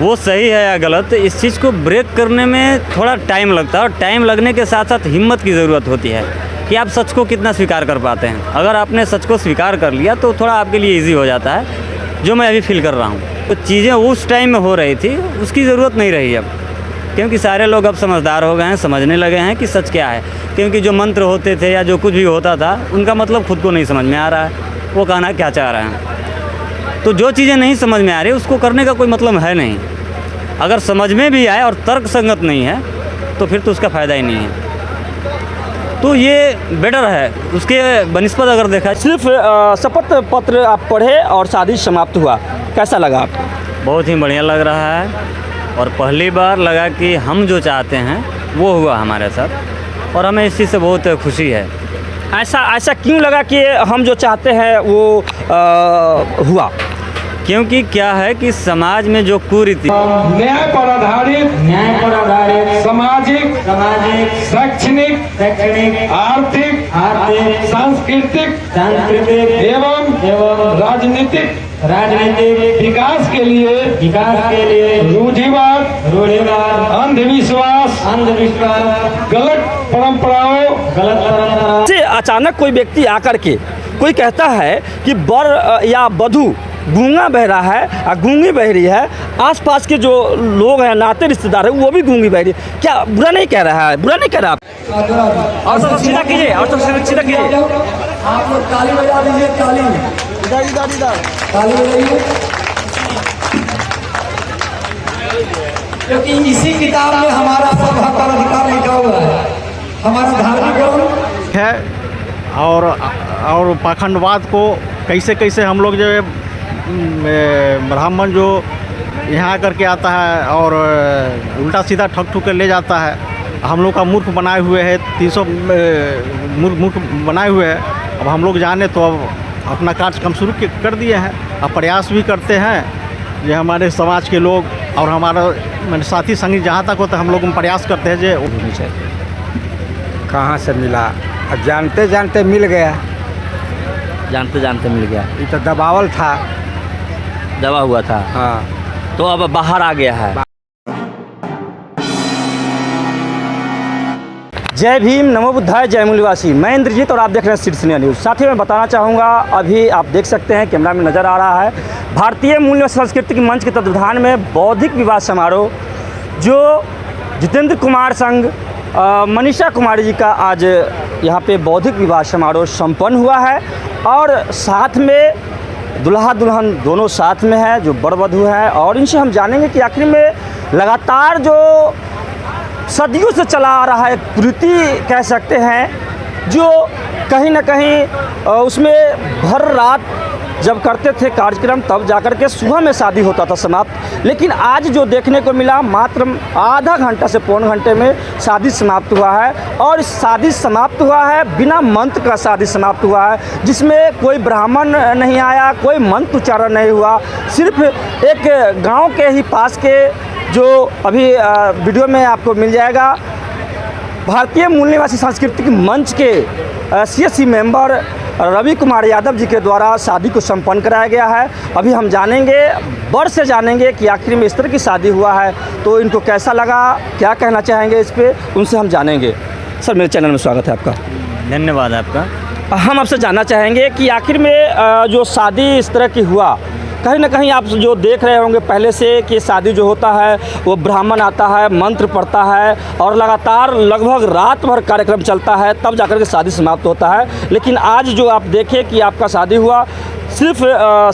वो सही है या गलत, इस चीज़ को ब्रेक करने में थोड़ा टाइम लगता है और टाइम लगने के साथ साथ हिम्मत की ज़रूरत होती है कि आप सच को कितना स्वीकार कर पाते हैं। अगर आपने सच को स्वीकार कर लिया तो थोड़ा आपके लिए ईजी हो जाता है, जो मैं अभी फील कर रहा हूँ। तो चीज़ें उस टाइम में हो रही थी, उसकी ज़रूरत नहीं रही अब, क्योंकि सारे लोग अब समझदार हो गए हैं, समझने लगे हैं कि सच क्या है। क्योंकि जो मंत्र होते थे या जो कुछ भी होता था, उनका मतलब खुद को नहीं समझ में आ रहा है, वो कहना क्या चाह रहे हैं। तो जो चीज़ें नहीं समझ में आ रही उसको करने का कोई मतलब है नहीं। अगर समझ में भी आए और तर्क संगत नहीं है तो फिर तो उसका फ़ायदा ही नहीं है। तो ये बेटर है उसके बनिस्पत अगर देखा। सिर्फ शपथ पत्र आप पढ़े और शादी समाप्त हुआ, कैसा लगा आपको? बहुत ही बढ़िया लग रहा है और पहली बार लगा कि हम जो चाहते हैं वो हुआ हमारे साथ और हमें इस चीज़ से बहुत खुशी है। ऐसा क्यों लगा कि हम जो चाहते हैं वो हुआ? क्योंकि क्या है कि समाज में जो कुरीति, न्याय पर आधारित सामाजिक शैक्षणिक आर्थिक सांस्कृतिक एवं राजनीतिक विकास के लिए रूढ़िवाद अंधविश्वास गलत परंपराओं से अचानक कोई व्यक्ति आकर के कोई कहता है कि वर या वधू गूंगा बह रहा है और गूंगी बह रही है, आसपास के जो लोग हैं नाते रिश्तेदार हैं वो भी गूंगी बह रही है, क्या बुरा नहीं कह रहा है? बुरा नहीं कह रहा आप? और सब सीधा कीजिए, और सब सीधा कीजिए। आप लोग ताली बजा दीजिए, ताली ताली बजाइए, क्योंकि इसी किताब में हमारा सब हक और अधिकार लिखा हुआ है। हमारा धार्मिक है और पाखंडवाद को कैसे हम लोग जो ब्राह्मण जो यहाँ करके आता है और उल्टा सीधा ठग कर ले जाता है, हम लोग का मूर्ख बनाए हुए है, 300 मूर्ख बनाए हुए हैं। अब हम लोग जाने तो अब अपना कार्यक्रम शुरू कर दिए हैं, अब प्रयास भी करते हैं ये हमारे समाज के लोग और हमारा साथी संगी जहाँ तक होता है हम लोग प्रयास करते हैं जो होनी चाहिए। कहाँ से मिला? जानते जानते मिल गया, जानते जानते मिल गया, ये तो दबावल था, दबा हुआ था। हाँ, तो अब बाहर आ गया है। जय भीम, नमो बुद्धाय, जय मूल्यवासी। मैं इंद्रजीत और आप देख रहे हैं शीर्षन्या न्यूज़। साथ ही मैं बताना चाहूँगा, अभी आप देख सकते हैं कैमरा में नज़र आ रहा है, भारतीय मूल्य सांस्कृतिक मंच के तत्वाधान में बौद्धिक विवाह समारोह जो जितेंद्र कुमार संघ मनीषा कुमारी जी का आज यहाँ पे बौद्धिक विवाह समारोह संपन्न हुआ है और साथ में दुल्हा दुल्हन दोनों साथ में है, जो वर वधू है। और इनसे हम जानेंगे कि आखिर में लगातार जो सदियों से चला आ रहा है कुरीति कह सकते हैं, जो कहीं ना कहीं उसमें भर रात जब करते थे कार्यक्रम तब जाकर के सुबह में शादी होता था समाप्त, लेकिन आज जो देखने को मिला मात्र आधा घंटा से पौन घंटे में शादी समाप्त हुआ है। और शादी समाप्त हुआ है बिना मंत्र का शादी समाप्त हुआ है, जिसमें कोई ब्राह्मण नहीं आया, कोई मंत्र उच्चारण नहीं हुआ। सिर्फ एक गांव के ही पास के जो अभी वीडियो में आपको मिल जाएगा, भारतीय मूल निवासी सांस्कृतिक मंच के CSC मेंबर रवि कुमार यादव जी के द्वारा शादी को संपन्न कराया गया है। अभी हम जानेंगे, वर से जानेंगे कि आखिर में इस तरह की शादी हुआ है तो इनको कैसा लगा, क्या कहना चाहेंगे इस पर, उनसे हम जानेंगे। सर, मेरे चैनल में स्वागत है आपका। धन्यवाद आपका। हम आपसे जानना चाहेंगे कि आखिर में जो शादी इस तरह की हुआ, कहीं ना कहीं आप जो देख रहे होंगे पहले से कि शादी जो होता है वो ब्राह्मण आता है, मंत्र पढ़ता है और लगातार लगभग रात भर कार्यक्रम चलता है, तब जाकर के शादी समाप्त होता है। लेकिन आज जो आप देखें कि आपका शादी हुआ, सिर्फ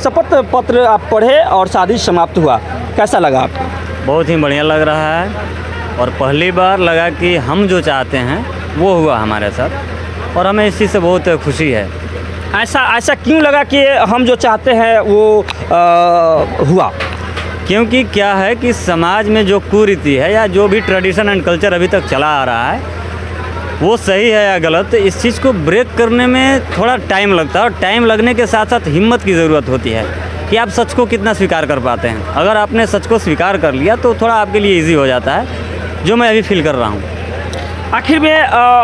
शपथ पत्र आप पढ़े और शादी समाप्त हुआ, कैसा लगा आपको? बहुत ही बढ़िया लग रहा है और पहली बार लगा कि हम जो चाहते हैं वो हुआ हमारे साथ और हमें इस चीज़ से बहुत खुशी है। ऐसा क्यों लगा कि हम जो चाहते हैं वो हुआ? क्योंकि क्या है कि समाज में जो कुरीति है या जो भी ट्रेडिशन एंड कल्चर अभी तक चला आ रहा है वो सही है या गलत, इस चीज़ को ब्रेक करने में थोड़ा टाइम लगता है और टाइम लगने के साथ साथ हिम्मत की ज़रूरत होती है कि आप सच को कितना स्वीकार कर पाते हैं। अगर आपने सच को स्वीकार कर लिया तो थोड़ा आपके लिए ईजी हो जाता है, जो मैं अभी फील कर रहा हूँ। आखिर में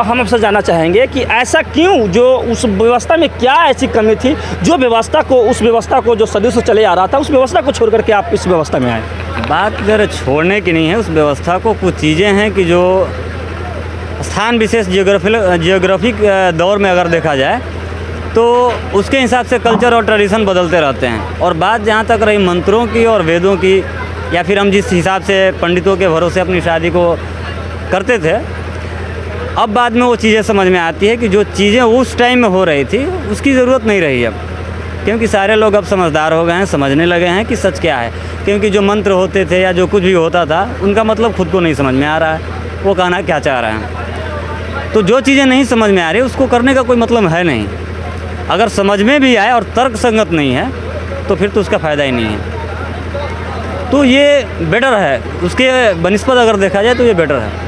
हम आपसे जानना चाहेंगे कि ऐसा क्यों, जो उस व्यवस्था में क्या ऐसी कमी थी जो उस व्यवस्था को जो सदियों से चले आ रहा था, उस व्यवस्था को छोड़ करके आप इस व्यवस्था में आए? बात अगर छोड़ने की नहीं है उस व्यवस्था को, कुछ चीज़ें हैं कि जो स्थान विशेष जियोग्राफिक दौर में अगर देखा जाए तो उसके हिसाब से कल्चर और ट्रेडिशन बदलते रहते हैं। और बात जहाँ तक रही मंत्रों की और वेदों की, या फिर हम जिस हिसाब से पंडितों के भरोसे अपनी शादी को करते थे, अब बाद में वो चीज़ें समझ में आती है कि जो चीज़ें उस टाइम में हो रही थी उसकी ज़रूरत नहीं रही अब, क्योंकि सारे लोग अब समझदार हो गए हैं, समझने लगे हैं कि सच क्या है। क्योंकि जो मंत्र होते थे या जो कुछ भी होता था उनका मतलब खुद को नहीं समझ में आ रहा है, वो कहना क्या चाह रहे हैं। तो जो चीज़ें नहीं समझ में आ रही उसको करने का कोई मतलब है नहीं। अगर समझ में भी आए और तर्क संगत नहीं है तो फिर तो उसका फ़ायदा ही नहीं है। तो ये बेटर है, उसके बनिस्पत अगर देखा जाए तो ये बेटर है।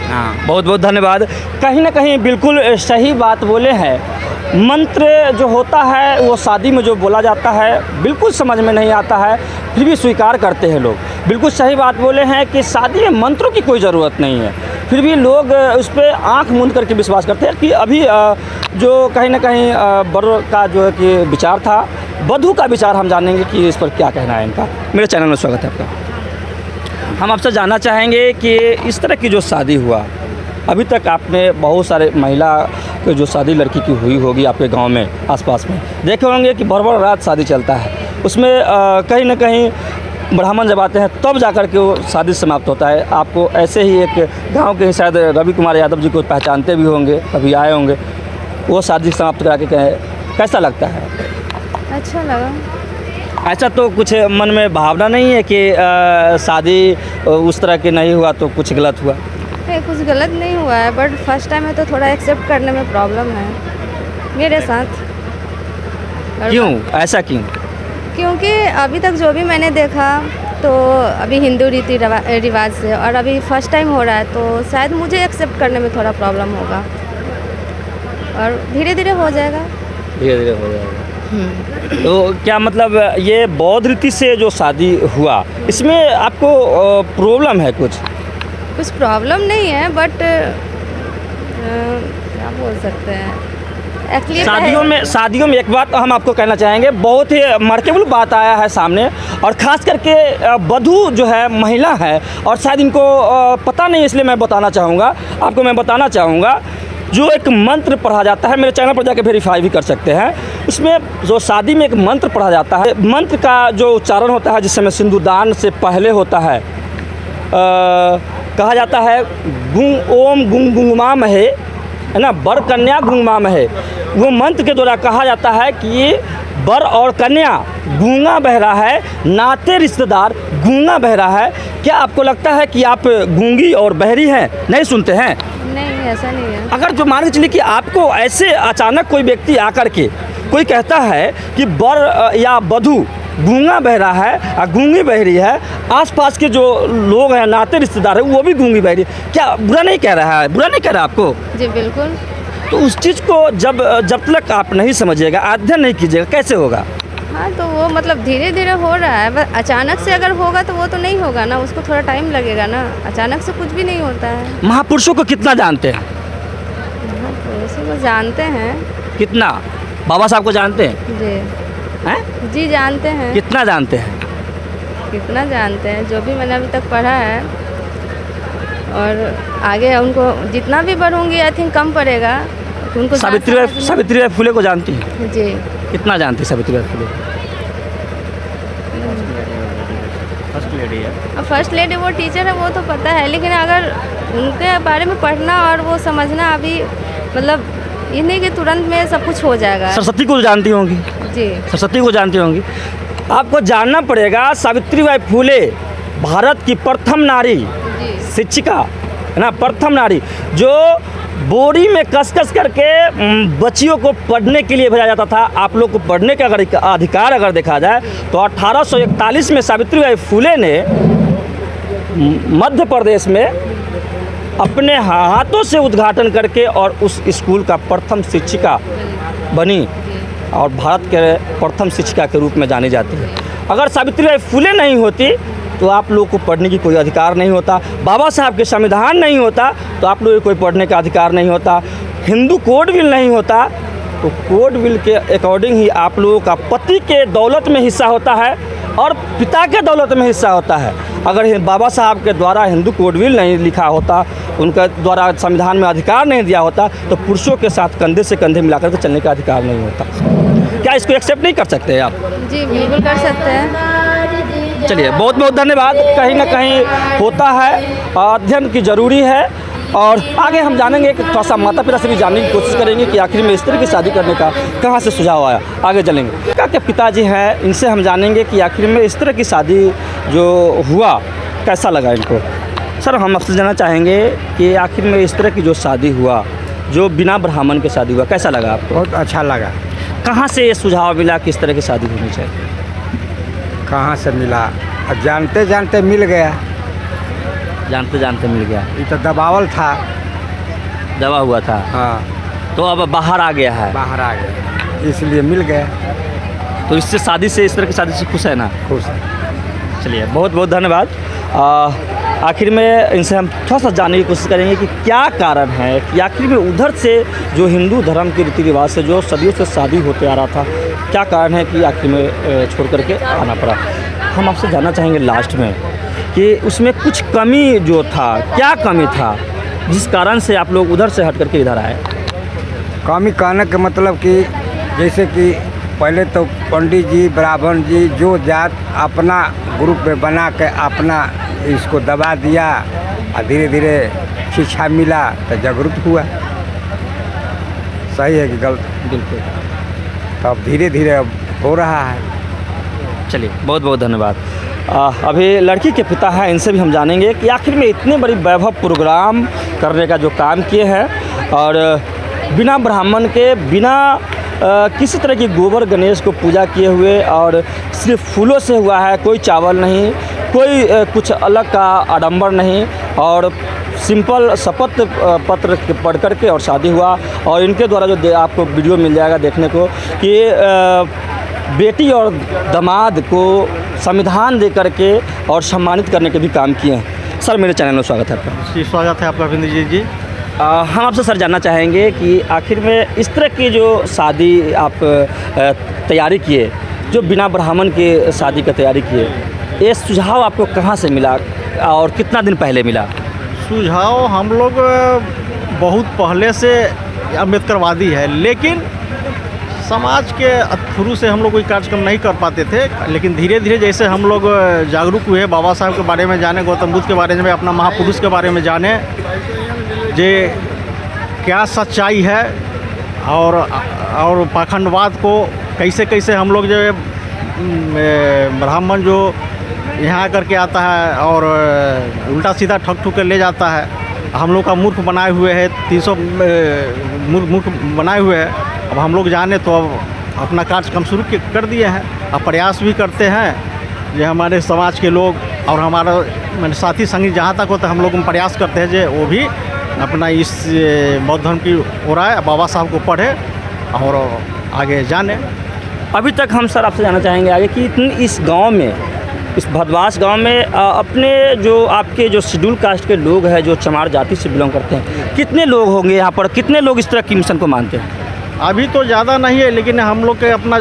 हाँ, बहुत बहुत धन्यवाद। कहीं ना कहीं बिल्कुल सही बात बोले हैं। मंत्र जो होता है वो शादी में जो बोला जाता है बिल्कुल समझ में नहीं आता है, फिर भी स्वीकार करते हैं लोग। बिल्कुल सही बात बोले हैं कि शादी में मंत्रों की कोई ज़रूरत नहीं है, फिर भी लोग उस पर आँख मूंद करके विश्वास करते हैं। कि अभी जो कहीं ना कहीं बर का जो है कि विचार था, वधू का विचार हम जानेंगे कि इस पर क्या कहना है इनका। मेरे चैनल में स्वागत है आपका। हम आपसे जानना चाहेंगे कि इस तरह की जो शादी हुआ, अभी तक आपने बहुत सारे महिला की जो शादी लड़की की हुई होगी आपके गांव में आसपास में, देखे होंगे कि भर रात शादी चलता है। उसमें कहीं ना कहीं ब्राह्मण जब आते हैं तब जाकर के वो शादी समाप्त होता है। आपको ऐसे ही एक गांव के शायद रवि कुमार यादव जी को पहचानते भी होंगे, कभी आए होंगे, वो शादी समाप्त करा के कैसा लगता है? अच्छा लगा। अच्छा, तो कुछ मन में भावना नहीं है कि शादी उस तरह की नहीं हुआ तो कुछ गलत हुआ? नहीं, कुछ गलत नहीं हुआ है, बट फर्स्ट टाइम है तो थोड़ा एक्सेप्ट करने में प्रॉब्लम है मेरे साथ। क्यों, ऐसा क्यों? क्योंकि अभी तक जो भी मैंने देखा तो अभी हिंदू रीति रिवाज से, और अभी फर्स्ट टाइम हो रहा है तो शायद मुझे एक्सेप्ट करने में थोड़ा प्रॉब्लम होगा, और धीरे धीरे हो जाएगा। धीरे धीरे हो जाएगा। तो क्या मतलब ये बौद्ध रीति से जो शादी हुआ इसमें आपको प्रॉब्लम है? कुछ प्रॉब्लम नहीं है, बट क्या बोल सकते हैं एक्चुअली शादियों में एक बात हम आपको कहना चाहेंगे, बहुत ही मार्केबल बात आया है सामने, और ख़ास करके वधू जो है महिला है, और शायद इनको पता नहीं, इसलिए मैं बताना चाहूँगा जो एक मंत्र पढ़ा जाता है, मेरे चैनल पर जाकर वेरीफाई भी कर सकते हैं। उसमें जो शादी में एक मंत्र पढ़ा जाता है, मंत्र का जो उच्चारण होता है जिस समय सिंदूरदान से पहले होता है, कहा जाता है ओम गुंगुमा महे, है ना, बर कन्या गुंगुमा महे। वो मंत्र के द्वारा कहा जाता है कि बर और कन्या गूंगा बहरा है, नाते रिश्तेदार गूंगा बहरा है। क्या आपको लगता है कि आप गूंगी और बहरी हैं, नहीं सुनते हैं? नहीं, ऐसा नहीं है। अगर जो मान के चलिए कि आपको ऐसे अचानक कोई व्यक्ति आकर के कोई कहता है कि बर या वधू गूंगा बहरा है और गूंगी बहरी है, आसपास के जो लोग हैं, नाते रिश्तेदार हैं, वो भी गूंगी बहरी, क्या बुरा नहीं कह रहा है? बुरा नहीं कह रहा आपको? जी बिल्कुल। तो उस चीज़ को जब तक आप नहीं समझिएगा, अध्ययन नहीं कीजिएगा, कैसे होगा? हाँ, तो वो मतलब धीरे धीरे हो रहा है, बस अचानक से अगर होगा तो वो तो नहीं होगा ना, उसको थोड़ा टाइम लगेगा ना, अचानक से कुछ भी नहीं होता है। महापुरुषों को कितना जानते हैं? महापुरुषों को जानते हैं। कितना? बाबा साहब को जानते हैं? जी हैं? जी जानते हैं। कितना जानते हैं? कितना जानते हैं, जो भी मैंने अभी तक पढ़ा है, और आगे उनको जितना भी पढ़ूंगी आई थिंक कम पड़ेगा। उनको सावित्रीबाई फुले को जानती हैं? जी। कितना जानती है सावित्रीबाई फुले? फर्स्ट लेडी है। अब फर्स्ट लेडी वो टीचर है, वो तो पता है, लेकिन अगर उनके बारे में पढ़ना और वो समझना, अभी मतलब ये नहीं कि तुरंत में सब कुछ हो जाएगा। सरस्वती को जानती होंगी? जी, सरस्वती को जानती होंगी। आपको जानना पड़ेगा, सावित्रीबाई फुले भारत की प्रथम नारी शिक्षिका है ना, प्रथम नारी, जो बोरी में कस करके बच्चियों को पढ़ने के लिए भेजा जाता था। आप लोग को पढ़ने का अगर अधिकार अगर देखा जाए तो 1841 में सावित्रीबाई फुले ने मध्य प्रदेश में अपने हाथों से उद्घाटन करके और उस स्कूल का प्रथम शिक्षिका बनी, और भारत के प्रथम शिक्षिका के रूप में जानी जाती है। अगर सावित्रीबाई फुले नहीं होती तो आप लोग को पढ़ने की कोई अधिकार नहीं होता, बाबा साहब के संविधान नहीं होता तो आप लोग को कोई पढ़ने का अधिकार नहीं होता, हिंदू कोड बिल नहीं होता तो कोड बिल के अकॉर्डिंग ही आप लोगों का पति के दौलत में हिस्सा होता है, और पिता के दौलत में हिस्सा होता है। अगर बाबा साहब के द्वारा हिंदू कोडविल नहीं लिखा होता, उनका द्वारा संविधान में अधिकार नहीं दिया होता, तो पुरुषों के साथ कंधे से कंधे मिलाकर के चलने का अधिकार नहीं होता। क्या इसको एक्सेप्ट नहीं कर सकते आप? जी बिल्कुल कर सकते हैं। चलिए, बहुत बहुत धन्यवाद। कहीं ना कहीं होता है, अध्ययन की ज़रूरी है। और आगे हम जानेंगे कि थोड़ा सा माता पिता से भी जानने की कोशिश करेंगे कि आखिर में इस तरह की शादी करने का कहाँ से सुझाव आया। आगे चलेंगे। क्या क्या पिताजी हैं, इनसे हम जानेंगे कि आखिर में इस तरह की शादी जो हुआ कैसा लगा इनको। सर, हम आपसे जानना चाहेंगे कि आखिर में इस तरह की जो शादी हुआ, जो बिना ब्राह्मण के शादी हुआ, कैसा लगा आपको? बहुत अच्छा लगा। कहाँ से ये सुझाव मिला कि इस तरह की शादी होनी चाहिए? कहाँ से मिला? अब जानते जानते मिल गया। जानते जानते मिल गया। ये तो दबावल था। दवा हुआ था। हाँ, तो अब बाहर आ गया है, बाहर आ गया, इसलिए मिल गया। तो इससे शादी से, इस तरह की शादी से खुश है ना? खुश है। चलिए, बहुत बहुत धन्यवाद। आखिर में इनसे हम थोड़ा सा जानने की कोशिश करेंगे कि क्या कारण है कि आखिर में उधर से जो हिंदू धर्म के रीति रिवाज से जो सदियों से शादी होते आ रहा था, क्या कारण है कि आखिर में छोड़ करके आना पड़ा। हम आपसे जानना चाहेंगे लास्ट में कि उसमें कुछ कमी जो था, क्या कमी था जिस कारण से आप लोग उधर से हट करके इधर आए? कमी कहने का मतलब कि जैसे कि पहले तो पंडित जी, ब्राह्मण जी, जो जात अपना ग्रुप में बना के अपना इसको दबा दिया और धीरे धीरे शिक्षा मिला तो जागरूक हुआ। सही है कि गलत? बिल्कुल। तब धीरे धीरे अब हो रहा है। चलिए, बहुत बहुत धन्यवाद। अभी लड़की के पिता हैं, इनसे भी हम जानेंगे कि आखिर में इतने बड़ी वैभव प्रोग्राम करने का जो काम किए हैं और बिना ब्राह्मण के, बिना किसी तरह की गोबर गणेश को पूजा किए हुए और सिर्फ फूलों से हुआ है, कोई चावल नहीं, कोई कुछ अलग का आडंबर नहीं, और सिंपल शपथ पत्र पढ़ करके और शादी हुआ। और इनके द्वारा जो आपको वीडियो मिल जाएगा देखने को कि बेटी और दामाद को संविधान दे करके और सम्मानित करने के भी काम किए हैं। सर, मेरे चैनल में स्वागत है आपका। जी, स्वागत है आपका विंद्र जी। हम आपसे सर जानना चाहेंगे कि आखिर में इस तरह की जो शादी आप तैयारी किए, जो बिना ब्राह्मण के शादी का तैयारी किए, ये सुझाव आपको कहाँ से मिला और कितना दिन पहले मिला? सुझाव हम लोग बहुत पहले से अम्बेडकरवादी है, लेकिन समाज के थ्रू से हम लोग कोई कार्यक्रम नहीं कर पाते थे। लेकिन धीरे धीरे जैसे हम लोग जागरूक हुए, बाबा साहब के बारे में जाने, गौतम बुद्ध के बारे में, अपना महापुरुष के बारे में जाने, जे क्या सच्चाई है और पाखंडवाद को कैसे कैसे हम लोग जो ब्राह्मण जो यहाँ करके आता है और उल्टा सीधा ठग ठुक कर ले जाता है, हम लोग का मूर्ख बनाए हुए है, 300 मूर्ख बनाए हुए हैं। अब हम लोग जाने तो अब अपना कार्यक्रम शुरू कर दिए हैं। अब प्रयास भी करते हैं जो हमारे समाज के लोग और हमारा मैंने साथी संगी जहाँ तक होता है, हम लोग प्रयास करते हैं जो वो भी अपना इस बौद्ध धर्म की ओर आए, बाबा साहब को पढ़े और आगे जाने। अभी तक हम सर आपसे जानना चाहेंगे आगे कि इस गांव में, इस भदवास गांव में अपने जो आपके जो शेड्यूल कास्ट के लोग हैं, जो चमार जाति से बिलोंग करते हैं, कितने लोग होंगे यहाँ पर? कितने लोग इस तरह की मिशन को मानते हैं? अभी तो ज़्यादा नहीं है, लेकिन हम लोग के अपना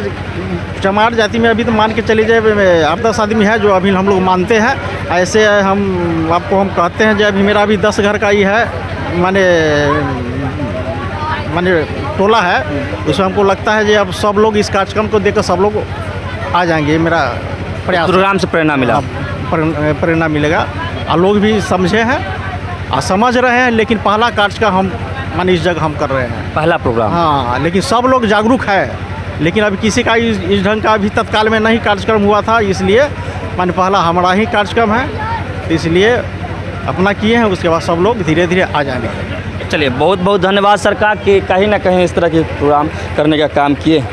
चमार जाति में अभी तो मान के चले जाए 8-10 आदमी है जो अभी हम लोग मानते हैं। ऐसे हम आपको हम कहते हैं जो अभी मेरा अभी 10 घर का ही है, माने टोला है, उसमें हमको लगता है जो अब सब लोग इस कार्यक्रम को देखकर सब लोग आ जाएंगे। मेरा प्रयास, प्रोग्राम से प्रेरणा मिला, प्रेरणा मिलेगा और लोग भी समझे हैं और समझ रहे हैं। लेकिन पहला कार्यक्रम हम माने इस जगह हम कर रहे हैं, पहला प्रोग्राम। हाँ, लेकिन सब लोग जागरूक है, लेकिन अभी किसी का इस ढंग का अभी तत्काल में नहीं कार्यक्रम हुआ था, इसलिए माने पहला हमारा ही कार्यक्रम है, इसलिए अपना किए हैं। उसके बाद सब लोग धीरे धीरे आ जाएंगे। चलिए, बहुत बहुत धन्यवाद सरकार कि कहीं ना कहीं इस तरह के प्रोग्राम करने का काम किए।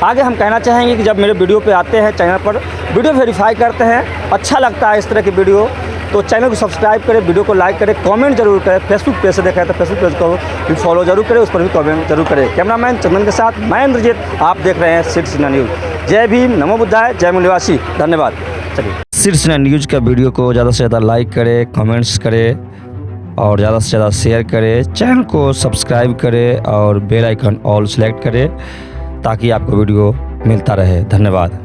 आगे हम कहना चाहेंगे कि जब मेरे वीडियो पे आते हैं, चैनल पर वीडियो वेरीफाई करते हैं, अच्छा लगता है इस तरह की वीडियो, तो चैनल को सब्सक्राइब करें, वीडियो को लाइक करें, कमेंट जरूर करें। फेसबुक पेज से देखा है तो फेसबुक पेज को भी फॉलो जरूर करें, उस पर भी कमेंट जरूर करें। कैमरामैन चंदन के साथ मैं इंद्रजीत, आप देख रहे हैं शीर्षन्या न्यूज़। जय भीम, नमो बुद्धाय, जय मूल्यवासी, धन्यवाद। चलिए, शीर्षन्या न्यूज़ का वीडियो को ज़्यादा से ज़्यादा लाइक करें, कमेंट्स करें और ज़्यादा से ज़्यादा शेयर करें, चैनल को सब्सक्राइब करें और बेल आइकन ऑल सेलेक्ट करें ताकि आपको वीडियो मिलता रहे। धन्यवाद।